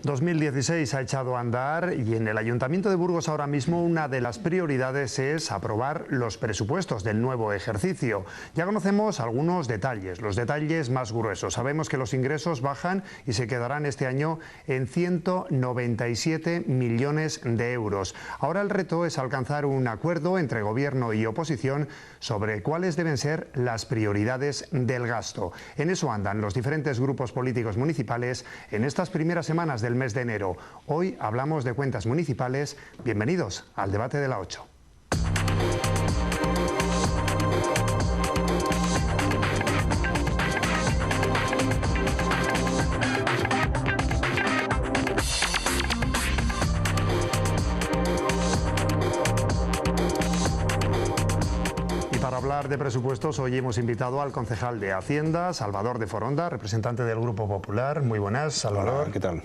2016 ha echado a andar y en el Ayuntamiento de Burgos ahora mismo una de las prioridades es aprobar los presupuestos del nuevo ejercicio. Ya conocemos algunos detalles, los detalles más gruesos. Sabemos que los ingresos bajan y se quedarán este año en 197 millones de euros. Ahora el reto es alcanzar un acuerdo entre Gobierno y oposición sobre cuáles deben ser las prioridades del gasto. En eso andan los diferentes grupos políticos municipales en estas primeras semanas del mes de enero. Hoy hablamos de cuentas municipales. Bienvenidos al debate de la 8. Para hablar de presupuestos, hoy hemos invitado al concejal de Hacienda, Salvador de Foronda, representante del Grupo Popular. Muy buenas, Salvador. Hola, ¿qué tal?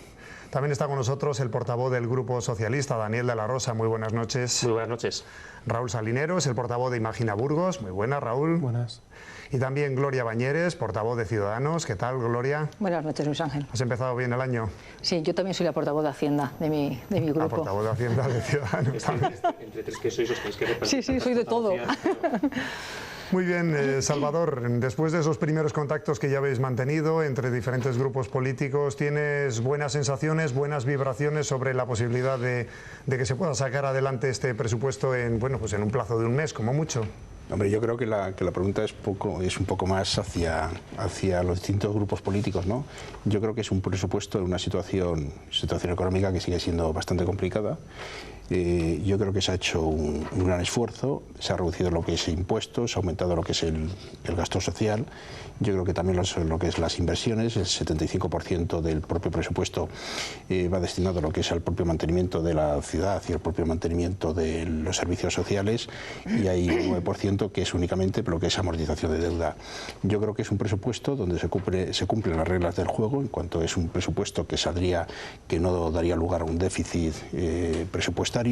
También está con nosotros el portavoz del Grupo Socialista, Daniel de la Rosa. Muy buenas noches. Muy buenas noches. Raúl Salineros, el portavoz de Imagina Burgos. Muy buenas, Raúl. Buenas. Y también Gloria Bañeres, portavoz de Ciudadanos. ¿Qué tal, Gloria? Buenas noches, Luis Ángel. ¿Has empezado bien el año? Sí, yo también soy la portavoz de Hacienda de mi grupo. La portavoz de Hacienda de Ciudadanos. Entre tres que sois, os tenéis que repartir. Sí, soy de todo. Muy bien, Salvador, después de esos primeros contactos que ya habéis mantenido entre diferentes grupos políticos, ¿tienes buenas sensaciones, buenas vibraciones sobre la posibilidad de que se pueda sacar adelante este presupuesto en un plazo de un mes, como mucho? Hombre, yo creo que la pregunta es un poco más hacia los distintos grupos políticos, ¿no? Yo creo que es un presupuesto en una situación económica que sigue siendo bastante complicada. Yo creo que se ha hecho un gran esfuerzo, se ha reducido lo que es impuestos, se ha aumentado lo que es el gasto social. Yo creo que también lo que es las inversiones, el 75% del propio presupuesto va destinado a lo que es al propio mantenimiento de la ciudad y al propio mantenimiento de los servicios sociales, y hay un 9% que es únicamente lo que es amortización de deuda. Yo creo que es un presupuesto donde se cumplen las reglas del juego, en cuanto es un presupuesto que no daría lugar a un déficit presupuestario.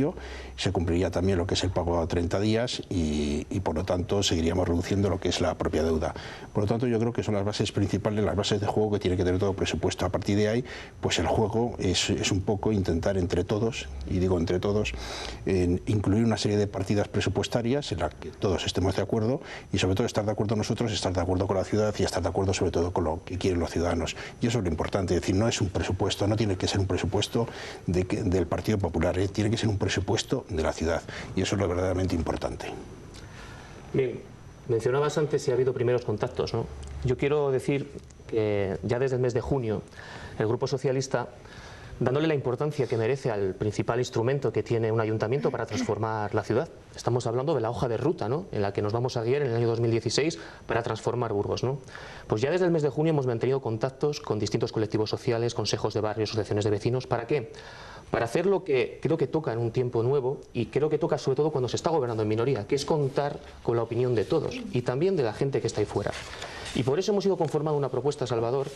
Se cumpliría también lo que es el pago a 30 días y por lo tanto seguiríamos reduciendo lo que es la propia deuda. Por lo tanto, yo creo que son las bases principales, las bases de juego que tiene que tener todo presupuesto. A partir de ahí, pues el juego es un poco intentar entre todos, y digo entre todos, incluir una serie de partidas presupuestarias en las que todos estemos de acuerdo, y sobre todo estar de acuerdo nosotros, estar de acuerdo con la ciudad y estar de acuerdo sobre todo con lo que quieren los ciudadanos. Y eso es lo importante, es decir, no es un presupuesto, no tiene que ser un presupuesto del Partido Popular, tiene que ser un presupuesto de la ciudad, y eso es lo verdaderamente importante. Bien, mencionabas antes si ha habido primeros contactos, ¿no? Yo quiero decir que ya desde el mes de junio el Grupo Socialista, dándole la importancia que merece al principal instrumento que tiene un ayuntamiento para transformar la ciudad. Estamos hablando de la hoja de ruta, ¿no?, en la que nos vamos a guiar en el año 2016 para transformar Burgos, ¿no? Pues ya desde el mes de junio hemos mantenido contactos con distintos colectivos sociales, consejos de barrios, asociaciones de vecinos. ¿Para qué? Para hacer lo que creo que toca en un tiempo nuevo, y creo que toca sobre todo cuando se está gobernando en minoría, que es contar con la opinión de todos y también de la gente que está ahí fuera. Y por eso hemos ido conformando una propuesta, Salvador,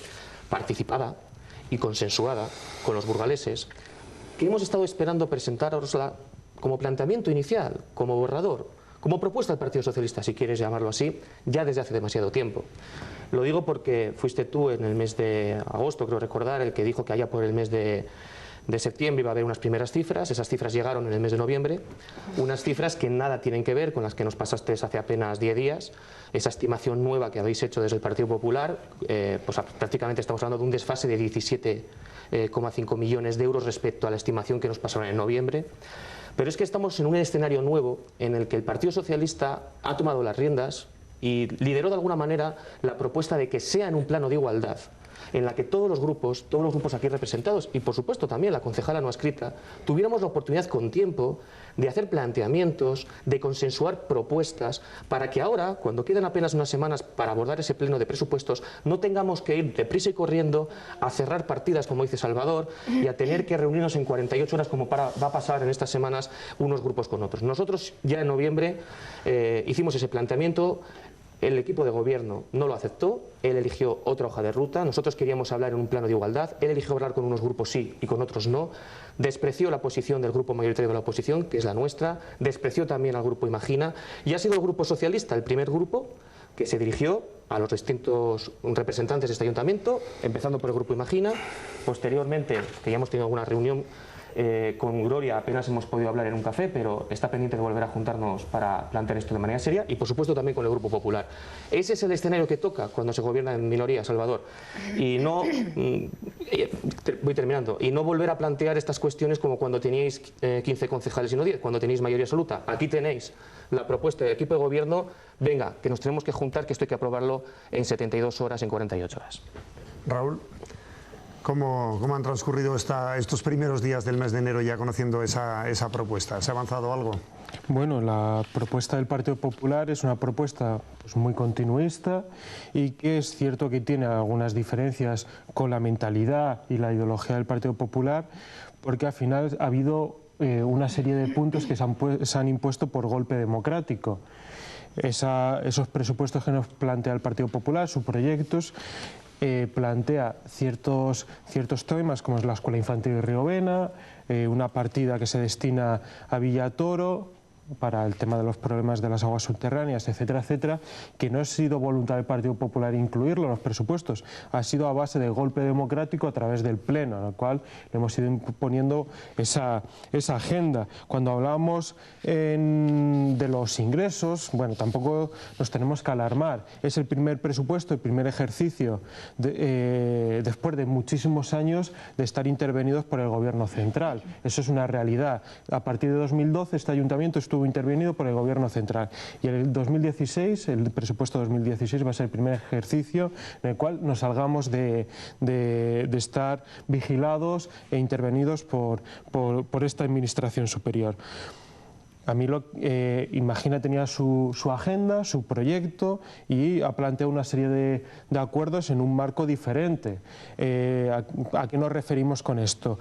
participada y consensuada con los burgaleses, que hemos estado esperando presentárosla como planteamiento inicial, como borrador, como propuesta del Partido Socialista, si quieres llamarlo así, ya desde hace demasiado tiempo. Lo digo porque fuiste tú en el mes de agosto, creo recordar, el que dijo que allá por el mes de septiembre iba a haber unas primeras cifras. Esas cifras llegaron en el mes de noviembre, unas cifras que nada tienen que ver con las que nos pasaste hace apenas 10 días. Esa estimación nueva que habéis hecho desde el Partido Popular, pues prácticamente estamos hablando de un desfase de 17,5 millones de euros respecto a la estimación que nos pasaron en noviembre. Pero es que estamos en un escenario nuevo en el que el Partido Socialista ha tomado las riendas y lideró de alguna manera la propuesta de que sea en un plano de igualdad, en la que todos los grupos aquí representados, y por supuesto también la concejala no adscrita, tuviéramos la oportunidad con tiempo de hacer planteamientos, de consensuar propuestas, para que ahora, cuando quedan apenas unas semanas para abordar ese pleno de presupuestos, no tengamos que ir deprisa y corriendo a cerrar partidas, como dice Salvador, y a tener que reunirnos en 48 horas, como va a pasar en estas semanas unos grupos con otros. Nosotros ya en noviembre hicimos ese planteamiento. El equipo de gobierno no lo aceptó, él eligió otra hoja de ruta. Nosotros queríamos hablar en un plano de igualdad, él eligió hablar con unos grupos sí y con otros no. Despreció la posición del grupo mayoritario de la oposición, que es la nuestra, despreció también al grupo Imagina, y ha sido el Grupo Socialista el primer grupo que se dirigió a los distintos representantes de este ayuntamiento, empezando por el Grupo Imagina. Posteriormente, que ya hemos tenido alguna reunión con Gloria, apenas hemos podido hablar en un café, pero está pendiente de volver a juntarnos para plantear esto de manera seria, y por supuesto también con el Grupo Popular. Ese es el escenario que toca cuando se gobierna en minoría, Salvador, y no, voy terminando, y no volver a plantear estas cuestiones como cuando teníais 15 concejales y no 10, cuando tenéis mayoría absoluta. Aquí tenéis la propuesta del equipo de gobierno, venga, que nos tenemos que juntar, que esto hay que aprobarlo en 72 horas, en 48 horas. Raúl, ¿cómo han transcurrido estos primeros días del mes de enero ya conociendo esa propuesta? ¿Se ha avanzado algo? Bueno, la propuesta del Partido Popular es una propuesta pues, muy continuista y que es cierto que tiene algunas diferencias con la mentalidad y la ideología del Partido Popular, porque al final ha habido una serie de puntos que se han impuesto por golpe democrático. Esos presupuestos que nos plantea el Partido Popular, sus proyectos, plantea ciertos temas como es la Escuela Infantil de Riovena, una partida que se destina a Villatoro para el tema de los problemas de las aguas subterráneas, etcétera, etcétera, que no ha sido voluntad del Partido Popular incluirlo en los presupuestos, ha sido a base de golpe democrático a través del Pleno, al cual le hemos ido imponiendo esa agenda. Cuando hablamos de los ingresos, bueno, tampoco nos tenemos que alarmar, es el primer presupuesto, el primer ejercicio después de muchísimos años de estar intervenidos por el Gobierno central, eso es una realidad. A partir de 2012 este ayuntamiento estuvo intervenido por el Gobierno central y en el 2016, el presupuesto 2016 va a ser el primer ejercicio en el cual nos salgamos de estar vigilados e intervenidos por esta administración superior. A mí Imagina tenía su agenda, su proyecto y ha planteado una serie de acuerdos en un marco diferente. ¿A qué nos referimos con esto?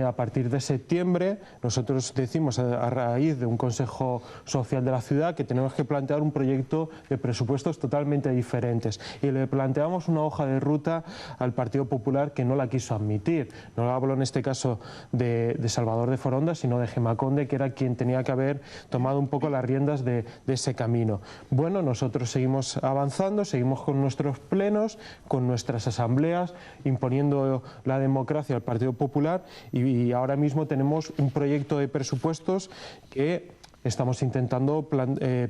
A partir de septiembre nosotros decimos a raíz de un Consejo Social de la ciudad que tenemos que plantear un proyecto de presupuestos totalmente diferentes y le planteamos una hoja de ruta al Partido Popular que no la quiso admitir. No hablo en este caso de Salvador de Foronda, sino de Gemma Conde, que era quien tenía que haber tomado un poco las riendas de ese camino. Bueno, nosotros seguimos avanzando, seguimos con nuestros plenos, con nuestras asambleas, imponiendo la democracia al Partido Popular y ahora mismo tenemos un proyecto de presupuestos que estamos intentando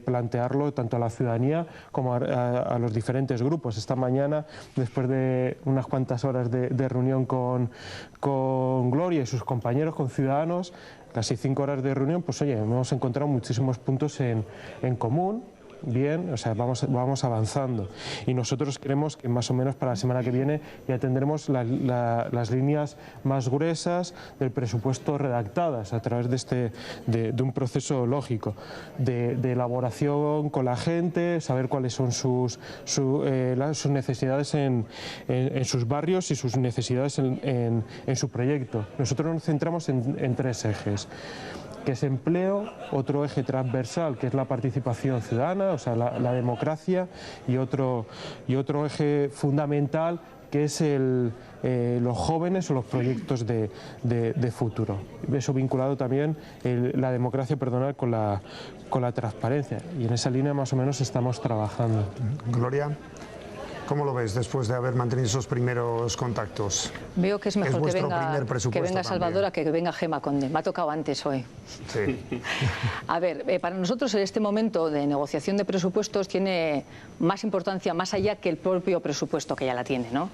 plantearlo tanto a la ciudadanía como a los diferentes grupos. Esta mañana, después de unas cuantas horas de reunión con Gloria y sus compañeros, con Ciudadanos, casi 5 horas de reunión, pues oye, hemos encontrado muchísimos puntos en común. Bien, o sea, vamos avanzando y nosotros creemos que más o menos para la semana que viene ya tendremos las líneas más gruesas del presupuesto redactadas a través de un proceso lógico de elaboración con la gente, saber cuáles son sus necesidades en sus barrios y sus necesidades en su proyecto. Nosotros nos centramos en 3 ejes, que es empleo, otro eje transversal que es la participación ciudadana, o sea, la democracia, y otro eje fundamental que es los jóvenes o los proyectos de futuro. Eso vinculado también la democracia, perdonad, con la transparencia, y en esa línea más o menos estamos trabajando. Gloria, ¿cómo lo ves después de haber mantenido esos primeros contactos? Veo que es mejor que venga Salvador a que venga Gemma Conde. Me ha tocado antes hoy. Sí. A ver, para nosotros en este momento de negociación de presupuestos tiene más importancia, más allá que el propio presupuesto, que ya la tiene, ¿no?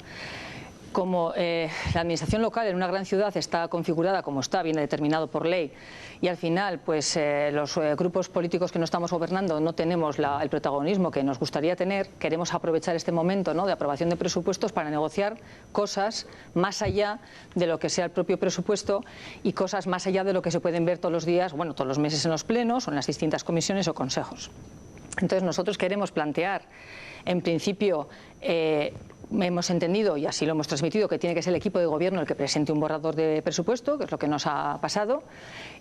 Como la administración local en una gran ciudad está configurada como está, viene determinado por ley, y al final pues los grupos políticos que no estamos gobernando no tenemos el protagonismo que nos gustaría tener, queremos aprovechar este momento, ¿no?, de aprobación de presupuestos para negociar cosas más allá de lo que sea el propio presupuesto y cosas más allá de lo que se pueden ver todos los días, bueno, todos los meses en los plenos o en las distintas comisiones o consejos. Entonces nosotros queremos plantear, en principio, hemos entendido, y así lo hemos transmitido, que tiene que ser el equipo de gobierno el que presente un borrador de presupuesto, que es lo que nos ha pasado,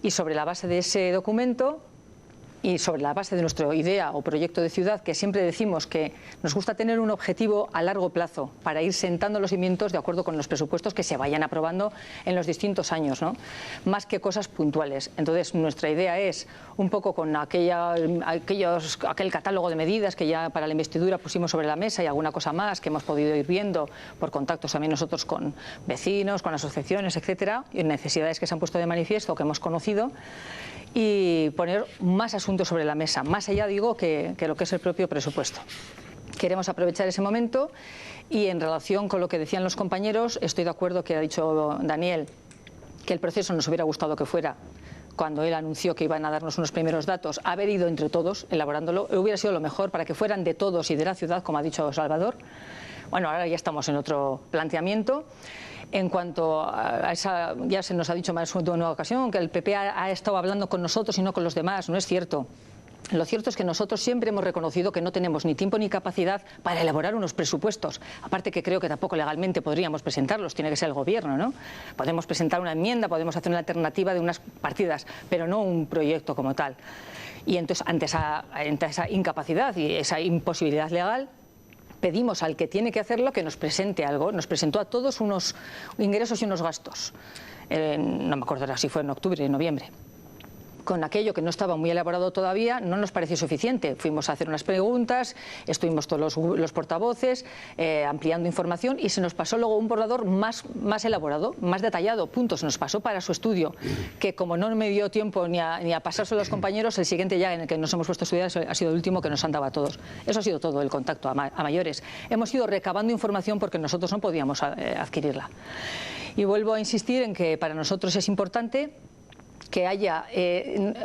y sobre la base de ese documento y sobre la base de nuestra idea o proyecto de ciudad, que siempre decimos que nos gusta tener un objetivo a largo plazo para ir sentando los cimientos de acuerdo con los presupuestos que se vayan aprobando en los distintos años, ¿no? Más que cosas puntuales. Entonces, nuestra idea es, un poco con aquel catálogo de medidas que ya para la investidura pusimos sobre la mesa y alguna cosa más que hemos podido ir viendo por contactos también nosotros con vecinos, con asociaciones, etcétera, y necesidades que se han puesto de manifiesto, que hemos conocido, y poner más asuntos sobre la mesa, más allá, digo, que lo que es el propio presupuesto. Queremos aprovechar ese momento y en relación con lo que decían los compañeros, estoy de acuerdo que ha dicho Daniel, que el proceso nos hubiera gustado que fuera, cuando él anunció que iban a darnos unos primeros datos, haber ido entre todos elaborándolo, hubiera sido lo mejor para que fueran de todos y de la ciudad, como ha dicho Salvador. Bueno, ahora ya estamos en otro planteamiento. En cuanto a esa, ya se nos ha dicho más de una ocasión que el PP ha estado hablando con nosotros y no con los demás. No es cierto. Lo cierto es que nosotros siempre hemos reconocido que no tenemos ni tiempo ni capacidad para elaborar unos presupuestos. Aparte que creo que tampoco legalmente podríamos presentarlos, tiene que ser el gobierno, ¿no? Podemos presentar una enmienda, podemos hacer una alternativa de unas partidas, pero no un proyecto como tal. Y entonces, ante esa incapacidad y esa imposibilidad legal, pedimos al que tiene que hacerlo que nos presente algo. Nos presentó a todos unos ingresos y unos gastos. No me acuerdo si fue en octubre o en noviembre. Con aquello que no estaba muy elaborado todavía, no nos pareció suficiente. Fuimos a hacer unas preguntas, estuvimos todos los portavoces ampliando información y se nos pasó luego un borrador más elaborado, más detallado, punto. Se nos pasó para su estudio, que como no me dio tiempo ni a pasárselo a los compañeros, el siguiente ya en el que nos hemos puesto a estudiar ha sido el último que nos han dado a todos. Eso ha sido todo el contacto a mayores. Hemos ido recabando información porque nosotros no podíamos adquirirla. Y vuelvo a insistir en que para nosotros es importante que haya,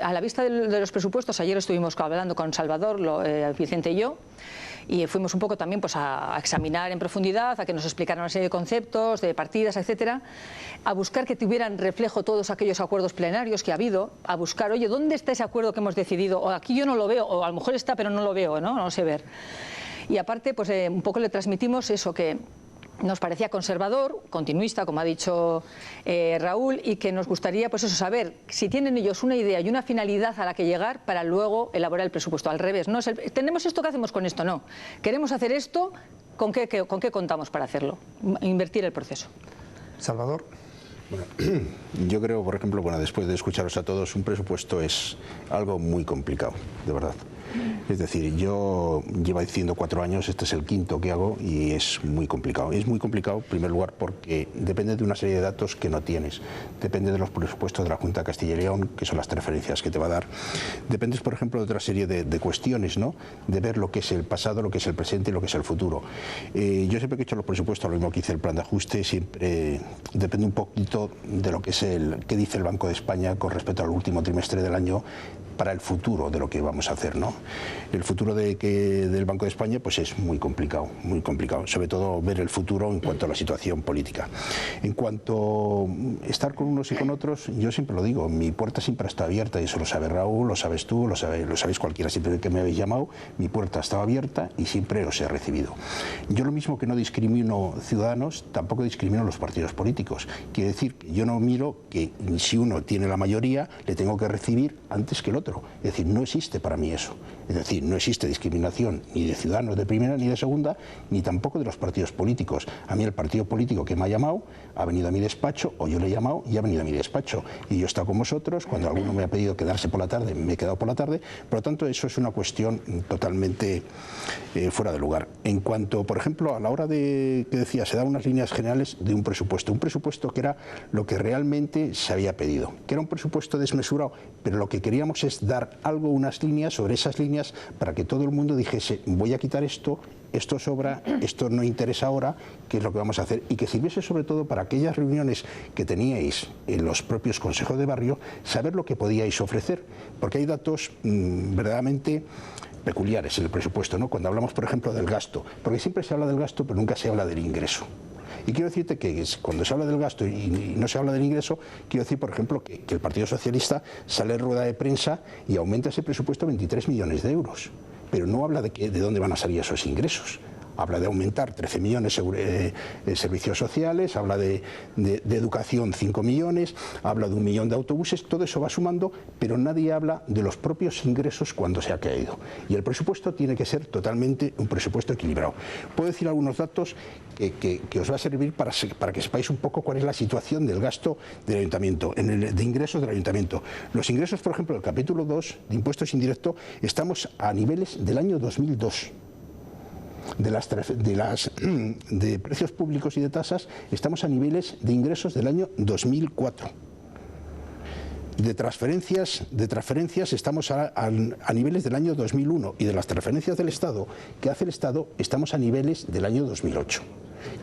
a la vista de los presupuestos, ayer estuvimos hablando con Salvador, Vicente y yo, y fuimos un poco también pues, a examinar en profundidad, a que nos explicaran una serie de conceptos, de partidas, etcétera, a buscar que tuvieran reflejo todos aquellos acuerdos plenarios que ha habido, a buscar, oye, ¿dónde está ese acuerdo que hemos decidido? O aquí yo no lo veo, o a lo mejor está, pero no lo veo, no sé ver. Y aparte, pues un poco le transmitimos eso, que nos parecía conservador, continuista, como ha dicho Raúl, y que nos gustaría pues eso, saber si tienen ellos una idea y una finalidad a la que llegar para luego elaborar el presupuesto. Al revés, no es tenemos esto, ¿qué hacemos con esto? No. Queremos hacer esto, ¿con qué contamos para hacerlo? Invertir el proceso. Salvador. Bueno, yo creo, por ejemplo, después de escucharos a todos, un presupuesto es algo muy complicado, de verdad. Es decir, yo llevo diciendo 4 años, este es el 5º que hago y es muy complicado. Es muy complicado, en primer lugar, porque depende de una serie de datos que no tienes. Depende de los presupuestos de la Junta de Castilla y León, que son las referencias que te va a dar. Dependes, por ejemplo, de otra serie de cuestiones, ¿no? De ver lo que es el pasado, lo que es el presente y lo que es el futuro. Yo siempre que he hecho los presupuestos, lo mismo que hice el plan de ajuste, siempre depende un poquito de lo que es qué dice el Banco de España con respecto al último trimestre del año para el futuro de lo que vamos a hacer, ¿no? El futuro del Banco de España pues es muy complicado, sobre todo ver el futuro en cuanto a la situación política. En cuanto a estar con unos y con otros, yo siempre lo digo, mi puerta siempre está abierta, y eso lo sabe Raúl, lo sabes tú, lo sabéis cualquiera, siempre que me habéis llamado, mi puerta estaba abierta y siempre os he recibido. Yo lo mismo que no discrimino ciudadanos, tampoco discrimino los partidos políticos. Quiere decir que yo no miro que si uno tiene la mayoría, le tengo que recibir antes que el otro. Es decir, no existe para mí eso. Es decir, no existe discriminación ni de ciudadanos de primera ni de segunda, ni tampoco de los partidos políticos. A mí el partido político que me ha llamado ha venido a mi despacho, o yo le he llamado y ha venido a mi despacho. Y yo he estado con vosotros, cuando alguno me ha pedido quedarse por la tarde, me he quedado por la tarde. Por lo tanto, eso es una cuestión totalmente fuera de lugar. En cuanto, por ejemplo, a la hora de, que decía, se dan unas líneas generales de un presupuesto que era lo que realmente se había pedido, que era un presupuesto desmesurado, pero lo que queríamos es dar algo, unas líneas, sobre esas líneas, para que todo el mundo dijese, voy a quitar esto, esto sobra, esto no interesa ahora, qué es lo que vamos a hacer, y que sirviese sobre todo para aquellas reuniones que teníais en los propios consejos de barrio, saber lo que podíais ofrecer, porque hay datos verdaderamente peculiares en el presupuesto, ¿no? Cuando hablamos, por ejemplo, del gasto, porque siempre se habla del gasto, pero nunca se habla del ingreso. Y quiero decirte que cuando se habla del gasto y no se habla del ingreso, quiero decir, por ejemplo, que el Partido Socialista sale en rueda de prensa y aumenta ese presupuesto a 23 millones de euros. Pero no habla de dónde van a salir esos ingresos. habla de aumentar 13 millones servicios sociales, habla de educación 5 millones, habla de 1 millón de autobuses, todo eso va sumando, pero nadie habla de los propios ingresos cuando se ha caído. Y el presupuesto tiene que ser totalmente un presupuesto equilibrado. Puedo decir algunos datos que os va a servir para que sepáis un poco cuál es la situación del gasto del ayuntamiento, de ingresos del ayuntamiento. Los ingresos, por ejemplo, del capítulo 2 de impuestos indirectos, estamos a niveles del año 2002. De precios públicos y de tasas, estamos a niveles de ingresos del año 2004. De transferencias estamos a niveles del año 2001, y de las transferencias del Estado que hace el Estado estamos a niveles del año 2008.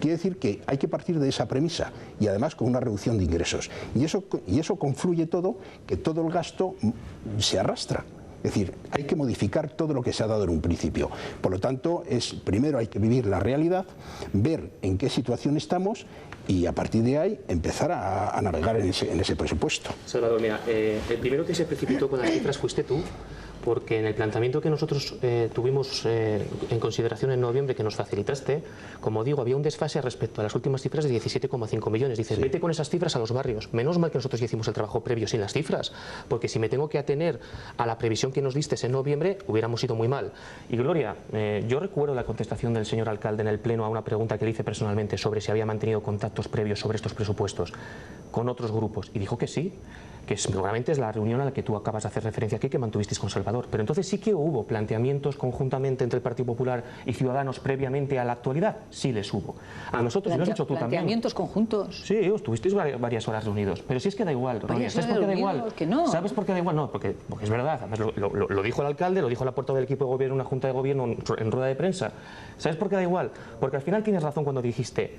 Quiere decir que hay que partir de esa premisa, y además con una reducción de ingresos. Y eso confluye todo, que todo el gasto se arrastra. Es decir, hay que modificar todo lo que se ha dado en un principio. Por lo tanto, primero hay que vivir la realidad, ver en qué situación estamos y a partir de ahí empezar a navegar en ese presupuesto. Salvador, mira, el primero que se precipitó con las cifras fuiste tú, porque en el planteamiento que nosotros tuvimos en consideración en noviembre, que nos facilitaste, como digo, había un desfase respecto a las últimas cifras de 17,5 millones. Dices, sí, vete con esas cifras a los barrios. Menos mal que nosotros hicimos el trabajo previo sin las cifras, porque si me tengo que atener a la previsión que nos diste en noviembre, hubiéramos ido muy mal. Y Gloria, yo recuerdo la contestación del señor alcalde en el Pleno a una pregunta que le hice personalmente sobre si había mantenido contactos previos sobre estos presupuestos con otros grupos, y dijo que sí, que seguramente es la reunión a la que tú acabas de hacer referencia aquí, que mantuvisteis con Salvador. Pero entonces sí que hubo planteamientos conjuntamente entre el Partido Popular y Ciudadanos previamente a la actualidad. Sí les hubo. A nosotros, y lo has dicho tú también. ¿Planteamientos conjuntos? Sí, estuvisteis varias horas reunidos. Pero si es que da igual, Ronia. ¿Sabes por qué da igual? Que no. ¿Sabes por qué da igual? No, porque es verdad. Además, lo dijo el alcalde, lo dijo la portavoz del equipo de gobierno en una junta de gobierno en rueda de prensa. ¿Sabes por qué da igual? Porque al final tienes razón cuando dijiste,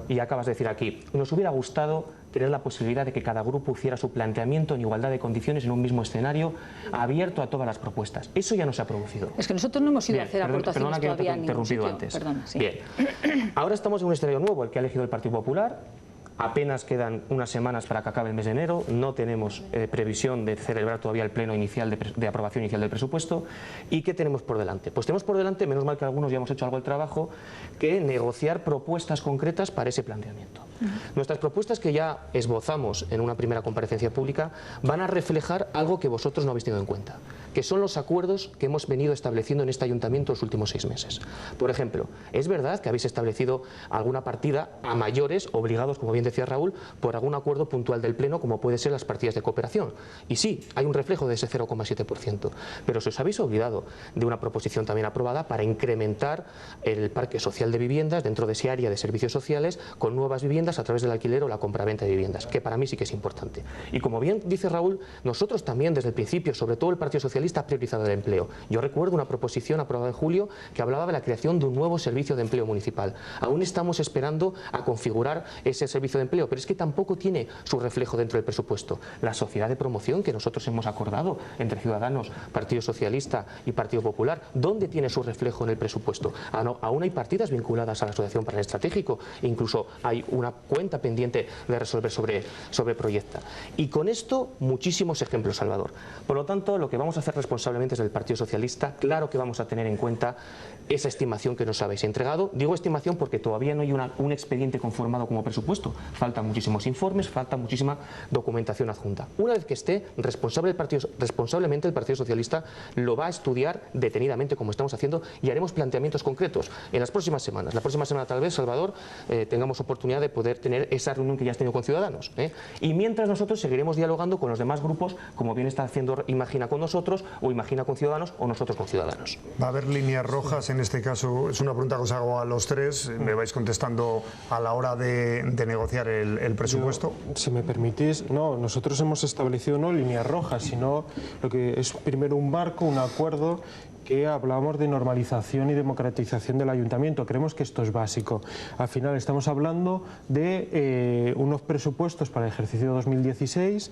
y acabas de decir aquí, nos hubiera gustado tener la posibilidad de que cada grupo hiciera su planteamiento en igualdad de condiciones en un mismo escenario, abierto a todas las propuestas. Eso ya no se ha producido. Es que nosotros no hemos ido a hacer aportaciones todavía en ningún sitio. Antes. Perdona, sí. Bien. Ahora estamos en un escenario nuevo, el que ha elegido el Partido Popular. Apenas quedan unas semanas para que acabe el mes de enero, no tenemos previsión de celebrar todavía el pleno inicial de aprobación inicial del presupuesto. ¿Y qué tenemos por delante? Pues tenemos por delante, menos mal que algunos ya hemos hecho algo el trabajo, que negociar propuestas concretas para ese planteamiento. Nuestras propuestas, que ya esbozamos en una primera comparecencia pública, van a reflejar algo que vosotros no habéis tenido en cuenta, que son los acuerdos que hemos venido estableciendo en este ayuntamiento los últimos 6 meses. Por ejemplo, es verdad que habéis establecido alguna partida a mayores, obligados, como bien decía Raúl, por algún acuerdo puntual del Pleno, como puede ser las partidas de cooperación. Y sí, hay un reflejo de ese 0,7%, pero si os habéis olvidado de una proposición también aprobada para incrementar el parque social de viviendas dentro de ese área de servicios sociales con nuevas viviendas a través del alquiler o la compraventa de viviendas, que para mí sí que es importante. Y como bien dice Raúl, nosotros también desde el principio, sobre todo el Partido Socialista, ha priorizado el empleo. Yo recuerdo una proposición aprobada en julio que hablaba de la creación de un nuevo servicio de empleo municipal. Aún estamos esperando a configurar ese servicio de empleo, pero es que tampoco tiene su reflejo dentro del presupuesto. La sociedad de promoción que nosotros hemos acordado entre Ciudadanos, Partido Socialista y Partido Popular, ¿dónde tiene su reflejo en el presupuesto? Aún hay partidas vinculadas a la Asociación Plan Estratégico, incluso hay una cuenta pendiente de resolver sobre Proyecta. Y con esto muchísimos ejemplos, Salvador. Por lo tanto, lo que vamos a hacer responsablemente desde el Partido Socialista, claro que vamos a tener en cuenta esa estimación que nos habéis entregado. Digo estimación porque todavía no hay un expediente conformado como presupuesto. Faltan muchísimos informes, falta muchísima documentación adjunta. Una vez que esté, responsablemente el Partido Socialista lo va a estudiar detenidamente, como estamos haciendo, y haremos planteamientos concretos en las próximas semanas. La próxima semana, tal vez, Salvador, tengamos oportunidad de poder tener esa reunión que ya has tenido con Ciudadanos. Y mientras nosotros seguiremos dialogando con los demás grupos, como bien está haciendo Imagina con nosotros, o Imagina con Ciudadanos, o nosotros con Ciudadanos. ¿Va a haber líneas rojas en este caso? Es una pregunta que os hago a los tres, me vais contestando a la hora de negociar el presupuesto. Si me permitís, no, nosotros hemos establecido no líneas rojas, sino lo que es primero un marco, un acuerdo, que hablamos de normalización y democratización del ayuntamiento. Creemos que esto es básico. Al final estamos hablando de unos presupuestos para el ejercicio 2016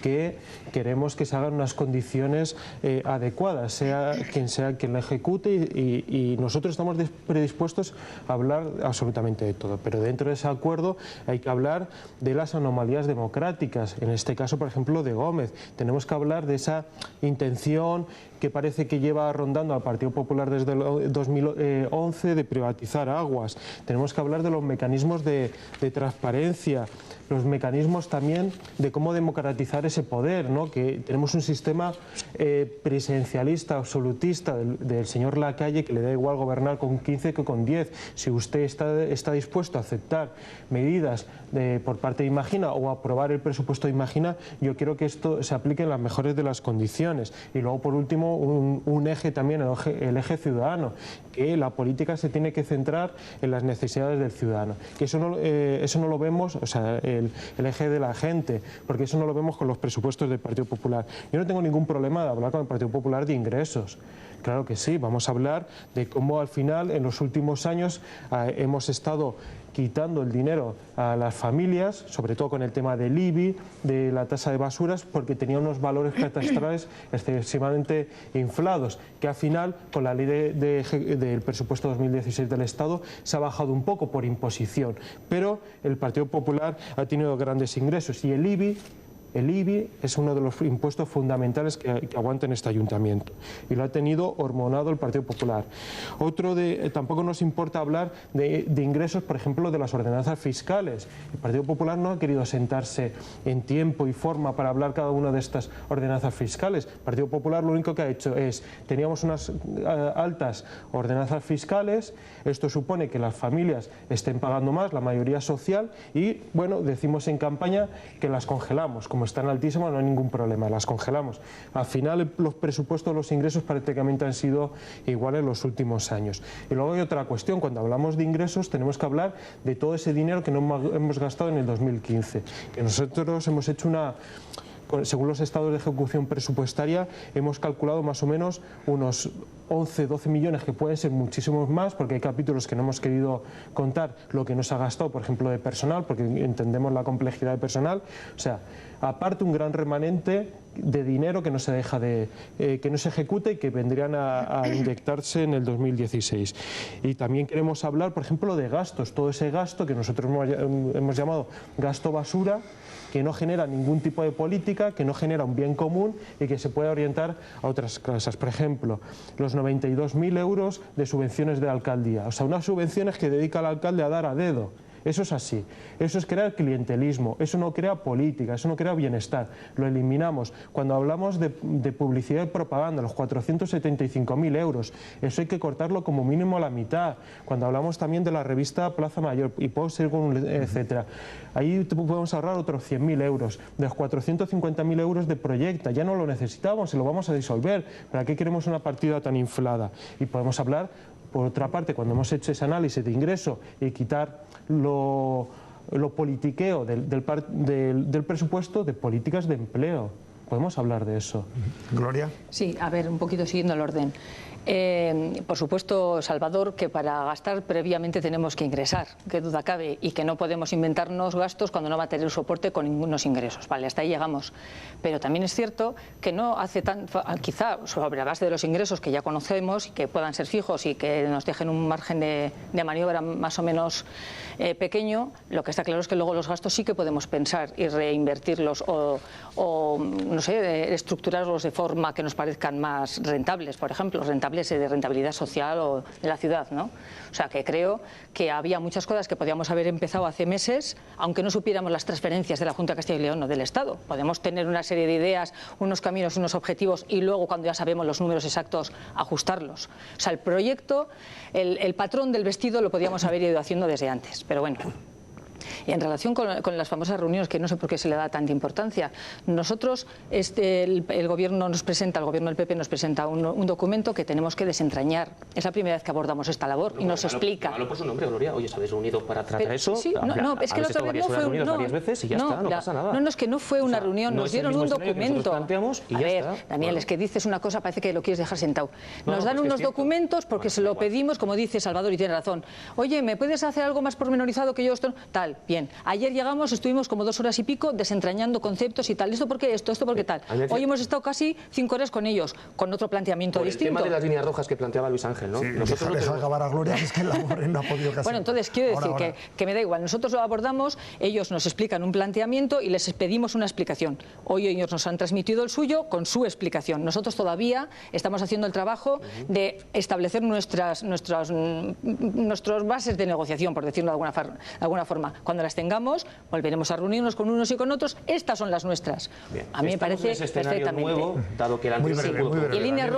que queremos que se hagan unas condiciones adecuadas, sea quien la ejecute, y nosotros estamos predispuestos a hablar absolutamente de todo, pero dentro de ese acuerdo hay que hablar de las anomalías democráticas, en este caso, por ejemplo, de Gómez. Tenemos que hablar de esa intención que parece que lleva a rondar rondando al Partido Popular desde el 2011 de privatizar aguas. Tenemos que hablar de los mecanismos de transparencia, los mecanismos también de cómo democratizar ese poder, ¿no? Que tenemos un sistema presidencialista, absolutista del señor Lacalle, que le da igual gobernar con 15 que con 10. Si usted está dispuesto a aceptar medidas por parte de Imagina o aprobar el presupuesto de Imagina, yo quiero que esto se aplique en las mejores de las condiciones. Y luego, por último, un eje también, el eje ciudadano, que la política se tiene que centrar en las necesidades del ciudadano. Que eso no lo vemos, o sea, el eje de la gente, porque eso no lo vemos con los presupuestos del Partido Popular. Yo no tengo ningún problema de hablar con el Partido Popular de ingresos. Claro que sí, vamos a hablar de cómo al final en los últimos años hemos estado quitando el dinero a las familias, sobre todo con el tema del IBI, de la tasa de basuras, porque tenía unos valores catastrales excesivamente inflados, que al final con la ley del presupuesto 2016 del Estado se ha bajado un poco por imposición, pero el Partido Popular ha tenido grandes ingresos y el IBI es uno de los impuestos fundamentales que aguanta en este ayuntamiento y lo ha tenido hormonado el Partido Popular. Tampoco nos importa hablar de ingresos, por ejemplo, de las ordenanzas fiscales. El Partido Popular no ha querido sentarse en tiempo y forma para hablar cada una de estas ordenanzas fiscales. El Partido Popular lo único que ha hecho es, teníamos unas altas ordenanzas fiscales, esto supone que las familias estén pagando más, la mayoría social, y bueno, decimos en campaña que las congelamos. Como están altísimas no hay ningún problema, las congelamos. Al final los presupuestos, los ingresos prácticamente han sido iguales en los últimos años. Y luego hay otra cuestión, cuando hablamos de ingresos tenemos que hablar de todo ese dinero que no hemos gastado en el 2015. Que nosotros hemos hecho según los estados de ejecución presupuestaria, hemos calculado más o menos unos 11, 12 millones, que pueden ser muchísimos más, porque hay capítulos que no hemos querido contar lo que nos ha gastado, por ejemplo, de personal, porque entendemos la complejidad de personal. O sea, aparte un gran remanente de dinero que no se deja que no se ejecuta y que vendrían a inyectarse en el 2016. Y también queremos hablar, por ejemplo, de gastos, todo ese gasto que nosotros hemos llamado gasto basura, que no genera ningún tipo de política, que no genera un bien común y que se puede orientar a otras cosas. Por ejemplo, los 92.000 euros de subvenciones de la alcaldía. O sea, unas subvenciones que dedica el alcalde a dar a dedo. Eso es así, eso es crear clientelismo, eso no crea política, eso no crea bienestar, lo eliminamos. Cuando hablamos de publicidad y propaganda, los 475.000 euros, eso hay que cortarlo como mínimo a la mitad. Cuando hablamos también de la revista Plaza Mayor, y puedo seguir con etcétera, ahí podemos ahorrar otros 100.000 euros. De los 450.000 euros de Proyecta, ya no lo necesitamos y lo vamos a disolver. ¿Para qué queremos una partida tan inflada? Y podemos hablar, por otra parte, cuando hemos hecho ese análisis de ingreso y quitar lo politiqueo del presupuesto, de políticas de empleo. Podemos hablar de eso. Gloria. Sí, a ver, un poquito siguiendo el orden. Por supuesto, Salvador, que para gastar previamente tenemos que ingresar, qué duda cabe, y que no podemos inventarnos gastos cuando no va a tener soporte con ningunos ingresos. Vale, hasta ahí llegamos. Pero también es cierto que no hace quizá sobre la base de los ingresos que ya conocemos y que puedan ser fijos y que nos dejen un margen de maniobra más o menos pequeño, lo que está claro es que luego los gastos sí que podemos pensar y reinvertirlos o no sé, estructurarlos de forma que nos parezcan más rentables, por ejemplo, rentables de rentabilidad social o de la ciudad, ¿no? O sea, que creo que había muchas cosas que podíamos haber empezado hace meses, aunque no supiéramos las transferencias de la Junta de Castilla y León o del Estado. Podemos tener una serie de ideas, unos caminos, unos objetivos y luego, cuando ya sabemos los números exactos, ajustarlos. O sea, el proyecto, el patrón del vestido lo podíamos haber ido haciendo desde antes, pero bueno. Y en relación con las famosas reuniones, que no sé por qué se le da tanta importancia, nosotros, el gobierno nos presenta, el gobierno del PP nos presenta un documento que tenemos que desentrañar. Es la primera vez que abordamos esta labor y nos explica. Hablo por su nombre, Gloria. Oye, ¿os habéis reunido para tratar eso? Sí, no, es que la otra vez no fue varias veces y ya está, no pasa nada. No, es que no fue una reunión, nos dieron un documento. A ver, Daniel, es que dices una cosa, parece que lo quieres dejar sentado. Nos dan unos documentos porque se lo pedimos, como dice Salvador, y tiene razón. Oye, ¿me puedes hacer algo más pormenorizado que yo esto? Tal. tal, bien. Ayer llegamos, estuvimos como 2 horas y pico desentrañando conceptos y tal. ¿Esto por qué esto? ¿Esto por qué tal? Hoy hemos estado casi 5 horas con ellos, con otro planteamiento distinto. El tema de las líneas rojas que planteaba Luis Ángel, ¿no? Sí, nosotros deja acabar a Gloria, es que la pobre no ha podido casi. Bueno, entonces quiero decir que me da igual. Nosotros lo abordamos, ellos nos explican un planteamiento y les pedimos una explicación. Hoy ellos nos han transmitido el suyo con su explicación. Nosotros todavía estamos haciendo el trabajo de establecer nuestras bases de negociación, por decirlo de alguna forma. Cuando las tengamos, volveremos a reunirnos con unos y con otros. Estas son las nuestras. Bien. A mí me parece perfectamente. Nuevo, dado que el muy breve, y líneas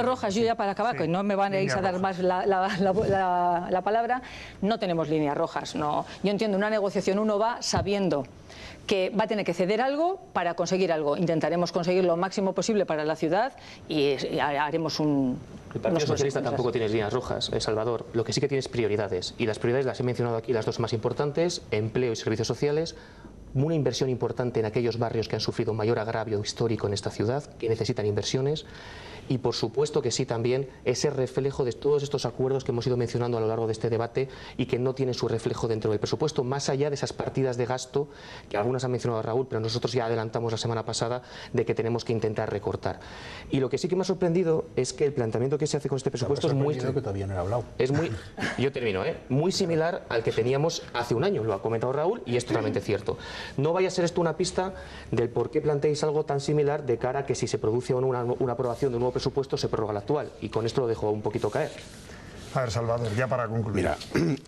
rojas, yo ya para acabar, que no me van a ir a dar más la palabra, no tenemos líneas rojas. No. Yo entiendo, una negociación uno va sabiendo que va a tener que ceder algo para conseguir algo. Intentaremos conseguir lo máximo posible para la ciudad y haremos un... El Partido Socialista tampoco tiene líneas rojas, Salvador. Lo que sí que tiene es prioridades. Y las prioridades las he mencionado aquí, las dos más importantes: empleo y servicios sociales. Una inversión importante en aquellos barrios que han sufrido mayor agravio histórico en esta ciudad, que necesitan inversiones. Y por supuesto que sí también ese reflejo de todos estos acuerdos que hemos ido mencionando a lo largo de este debate y que no tienen su reflejo dentro del presupuesto, más allá de esas partidas de gasto que algunas han mencionado Raúl, pero nosotros ya adelantamos la semana pasada de que tenemos que intentar recortar. Y lo que sí que me ha sorprendido es que el planteamiento que se hace con este presupuesto es muy... que todavía no he hablado. Es muy... Yo termino, muy similar al que teníamos hace un año, lo ha comentado Raúl, y es totalmente cierto. No vaya a ser esto una pista del por qué planteáis algo tan similar de cara a que si se produce o no una aprobación de un nuevo presupuesto se prorroga el actual, y con esto lo dejo un poquito caer. A ver, Salvador, ya para concluir. Mira,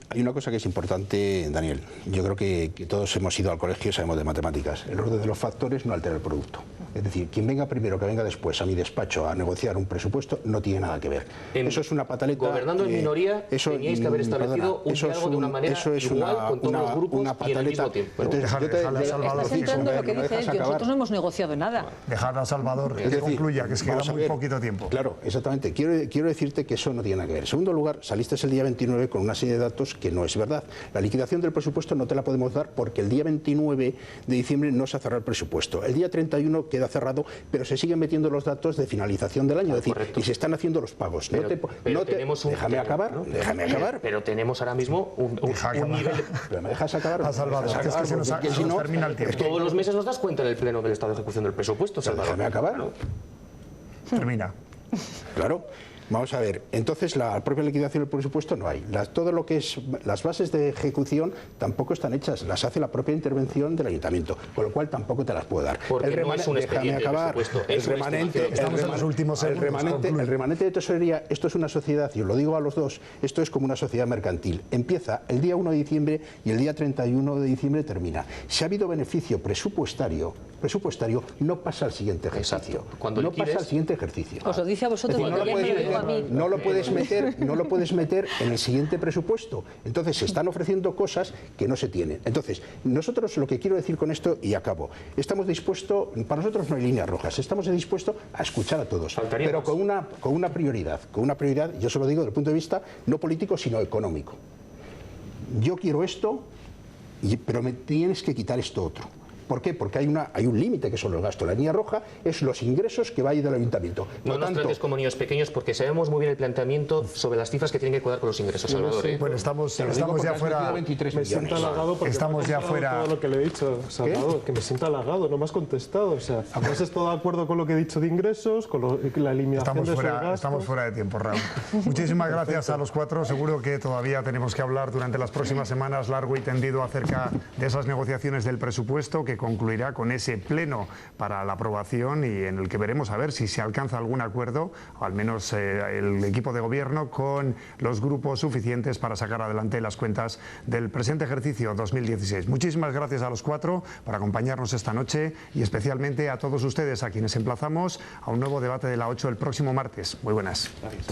hay una cosa que es importante, Daniel. Yo creo que todos hemos ido al colegio y sabemos de matemáticas. El orden de los factores no altera el producto. Es decir, quien venga primero, que venga después a mi despacho a negociar un presupuesto, no tiene nada que ver. Eso es una pataleta. Gobernando en minoría, teníais que haber establecido un diálogo de una manera igual con todos los grupos y en el mismo tiempo. Estás entrando en lo que dice él, nosotros no hemos negociado nada. Dejad a Salvador que concluya, que queda muy poquito tiempo. Claro, exactamente. Quiero decirte que eso no tiene nada que ver. En segundo lugar, saliste el día 29 con una serie de datos que no es verdad. La liquidación del presupuesto no te la podemos dar porque el día 29 de diciembre no se ha cerrado el presupuesto. El día 31 queda cerrado, pero se siguen metiendo los datos de finalización del año, es decir, y se están haciendo los pagos. Déjame acabar. Pero tenemos ahora mismo un nivel... Pero me dejas acabar. A Salvador, que es que se nos termina el tiempo. Todos los meses nos das cuenta del pleno del estado de ejecución del presupuesto, Salvador. Déjame acabar. Termina. Claro. Vamos a ver, entonces la propia liquidación del presupuesto no hay. Todo lo que es las bases de ejecución tampoco están hechas, las hace la propia intervención del ayuntamiento, con lo cual tampoco te las puedo dar. Porque no es un expediente de presupuesto, es el remanente, el remanente de tesorería, esto es una sociedad, y os lo digo a los dos, esto es como una sociedad mercantil. Empieza el día 1 de diciembre y el día 31 de diciembre termina. Si ha habido beneficio presupuestario, no pasa al siguiente ejercicio. Cuando no pasa al siguiente ejercicio. Os lo dice a vosotros, no lo puedes meter en el siguiente presupuesto. Entonces se están ofreciendo cosas que no se tienen. Entonces, nosotros lo que quiero decir con esto, y acabo, estamos dispuestos, para nosotros no hay líneas rojas, estamos dispuestos a escuchar a todos, pero con una prioridad, yo se lo digo desde el punto de vista no político, sino económico. Yo quiero esto, pero me tienes que quitar esto otro. ¿Por qué? Porque hay un límite que son los gastos. La línea roja es los ingresos que va a ir del ayuntamiento. No nos trates como niños pequeños porque sabemos muy bien el planteamiento sobre las cifras que tienen que cuadrar con los ingresos, Salvador. Bueno, estamos ya fuera. Me siento halagado porque estamos ya fuera. Todo lo que le he dicho, Salvador, que me siento halagado, no me has contestado. O sea, ¿has estado de acuerdo con lo que he dicho de ingresos, con la eliminación de esos gastos? Estamos fuera de tiempo, Raúl. Muchísimas gracias a los cuatro. Seguro que todavía tenemos que hablar durante las próximas semanas largo y tendido acerca de esas negociaciones del presupuesto que concluirá con ese pleno para la aprobación y en el que veremos a ver si se alcanza algún acuerdo, o al menos el equipo de gobierno, con los grupos suficientes para sacar adelante las cuentas del presente ejercicio 2016. Muchísimas gracias a los cuatro por acompañarnos esta noche y especialmente a todos ustedes, a quienes emplazamos a un nuevo debate de la 8 el próximo martes. Muy buenas. Gracias.